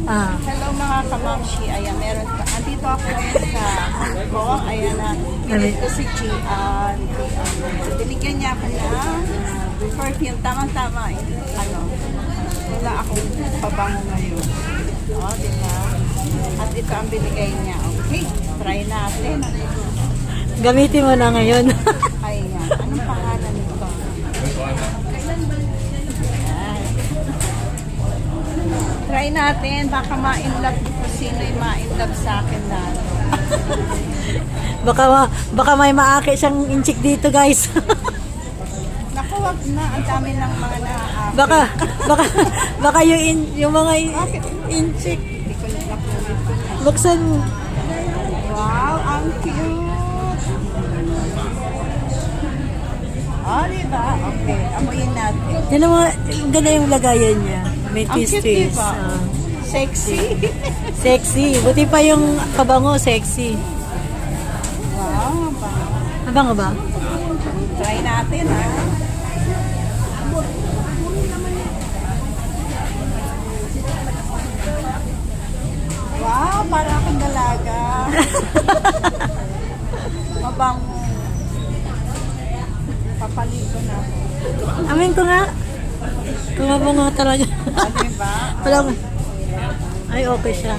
Hello mga kamamshi. Ayan, meron pa. Andito ako ngayon sa Hong Kong. Ayan na. Pinit ko si Gian. Binigyan niya ako ng perfume. Tamang-tama. Wala akong pabango ngayon. O, diba? At ito ang binigay niya. Okay, try natin. Gamitin mo na ngayon. Ayan. Anong pangalan nito? Try natin, baka ma-inlove kung sino yung ma-inlove sa akin na. baka may maaki siyang inchik dito, guys. Naku, wag na. Ang dami ng mga na-aaki. baka yung mga inchik. Hindi ko nakulit. Buksan mo. Wow, ang cute. Oh, diba? Okay, amuyin natin. Yan ang mga, ganda yung lagayan niya. May Ang cute, twist-twist. diba? Sexy. Sexy. Buti pa yung kabango, sexy. Wow, bango. Abango ba? Try natin, ha? Wow, para akong dalaga. Mabango. Papaligo na ako. Amin ko nga. Kumabango talaga. O, diba? Wala nga. Ay, okay siya.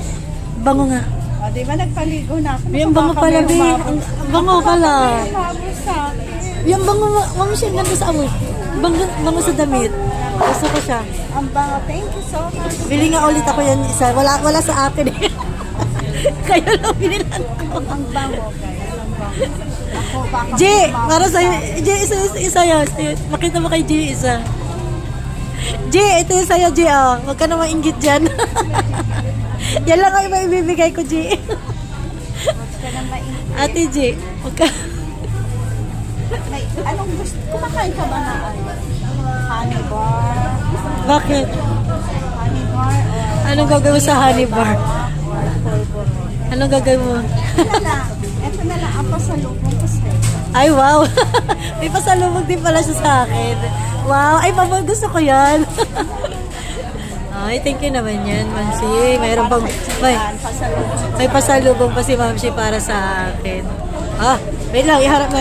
Bango nga. O, diba nagpaligo na ako? Yung bango pala, Bi. Ang bango pala. Umabot sa akin. Yung bango, mami siya ganda sa amoy. Bango sa damit. Gusto ko siya. Ang bango. Thank you so much. Bili nga ulit ako yan isa. Wala sa akin eh. Kaya lang binilan ko. Ang bango, guys. Ang bango. Ako, baka G, umabot para sa sa'yo. akin. G, isa yan. Makita mo kay G, isa. G, ito yung sa'yo, G. Oh. Huwag ka na mainggit dyan. Yan lang ang ibibigay ko, G. Huwag ka nang mainit. Ate G, huwag ka. Anong gusto? Kumakain ka ba na honey bar? Bakit? Honey bar? Anong gagawin mo sa honey bar? Anong gagawin mo? Ito na lang. Ito na lang ang pasalubong ko sa'yo. Ay, wow. May pasalubog din pala siya sa akin. Wow. Ay, mama, gusto ko yan. Ay, thank you naman yan, Mamsi. Mayroon pang, may pasalubong pa si Mamsi para sa akin. Wait lang, iharap na.